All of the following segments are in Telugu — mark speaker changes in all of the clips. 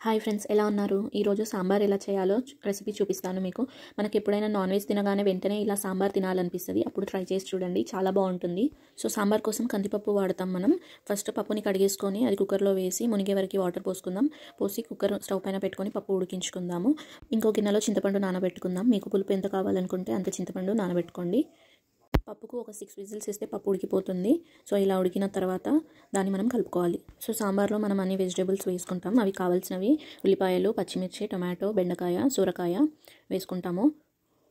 Speaker 1: హాయ్ ఫ్రెండ్స్, ఎలా ఉన్నారు? ఈరోజు సాంబార్ ఎలా చేయాలో రెసిపీ చూపిస్తాను మీకు. మనకి ఎప్పుడైనా నాన్ వెజ్ తినగానే వెంటనే ఇలా సాంబార్ తినాలనిపిస్తుంది. అప్పుడు ట్రై చేసి చూడండి, చాలా బాగుంటుంది. సో సాంబార్ కోసం కందిపప్పు వాడతాం మనం. ఫస్ట్ పప్పుని కడిగేసుకొని అది కుక్కర్లో వేసి మునిగే వరకు వాటర్ పోసుకుందాం. పోసి కుక్కర్ స్టవ్ పైన పెట్టుకొని పప్పు ఉడికించుకుందాము. ఇంకో గిన్నెలో చింతపండు నానబెట్టుకుందాం. మీకు పులుపు ఎంత కావాలనుకుంటే అంత చింతపండు నానబెట్టుకోండి. పప్పుకు ఒక 6 విజిల్స్ ఇస్తే పప్పు ఉడికిపోతుంది. సో ఇలా ఉడికిన తర్వాత దాన్ని మనం కలుపుకోవాలి. సో సాంబార్లో మనం అన్ని వెజిటేబుల్స్ వేసుకుంటాం. అవి కావాల్సినవి ఉల్లిపాయలు, పచ్చిమిర్చి, టొమాటో, బెండకాయ, సూరకాయ వేసుకుంటాము.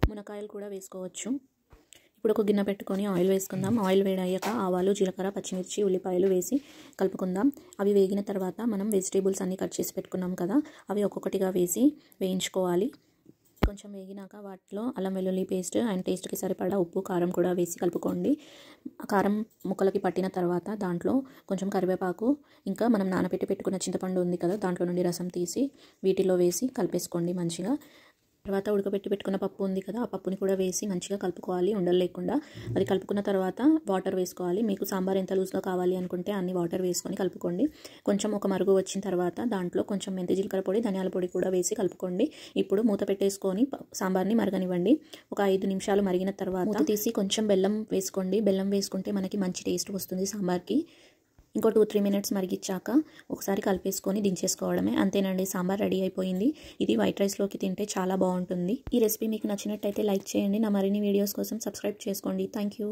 Speaker 1: మునక్కాయలు కూడా వేసుకోవచ్చు. ఇప్పుడు ఒక గిన్నె పెట్టుకొని ఆయిల్ వేసుకుందాం. ఆయిల్ వేడయ్యాక ఆవాలు, జీలకర్ర, పచ్చిమిర్చి, ఉల్లిపాయలు వేసి కలుపుకుందాం. అవి వేగిన తర్వాత మనం వెజిటేబుల్స్ అన్నీ కట్ చేసి పెట్టుకున్నాం కదా, అవి ఒక్కొక్కటిగా వేసి వేయించుకోవాలి. కొంచెం వేగినాక వాటిలో అల్లం వెల్లుల్లి పేస్ట్ అండ్ టేస్ట్కి సరిపడా ఉప్పు, కారం కూడా వేసి కలుపుకోండి. కారం ముక్కలకి పట్టిన తర్వాత దాంట్లో కొంచెం కరివేపాకు, ఇంకా మనం నానబెట్టి పెట్టుకున్న చింతపండు ఉంది కదా, దాంట్లో నుండి రసం తీసి వీటిలో వేసి కలిపేసుకోండి మంచిగా. తర్వాత ఉడకబెట్టి పెట్టుకున్న పప్పు ఉంది కదా, ఆ పప్పుని కూడా వేసి మంచిగా కలుపుకోవాలి ఉండలు లేకుండా. అది కలుపుకున్న తర్వాత వాటర్ వేసుకోవాలి. మీకు సాంబార్ ఎంత లూజ్గా కావాలి అనుకుంటే అన్ని వాటర్ వేసుకొని కలుపుకోండి. కొంచెం ఒక మరుగు వచ్చిన తర్వాత దాంట్లో కొంచెం మెంతి జీలకర్ర పొడి, ధనియాల పొడి కూడా వేసి కలుపుకోండి. ఇప్పుడు మూత పెట్టేసుకొని సాంబార్ని మరగనివ్వండి. ఒక 5 నిమిషాలు మరిగిన తర్వాత మూత తీసి కొంచెం బెల్లం వేసుకోండి. బెల్లం వేసుకుంటే మనకి మంచి టేస్ట్ వస్తుంది సాంబార్కి. ఇంకో 2-3 మినిట్స్ మరిగించాక ఒకసారి కలిపేసుకొని దించేసుకోవడమే. అంతేనండి, సాంబార్ రెడీ అయిపోయింది. ఇది వైట్ రైస్లోకి తింటే చాలా బాగుంటుంది. ఈ రెసిపీ మీకు నచ్చినట్టయితే లైక్ చేయండి. నా మరిన్ని వీడియోస్ కోసం సబ్స్క్రైబ్ చేసుకోండి. Thank you.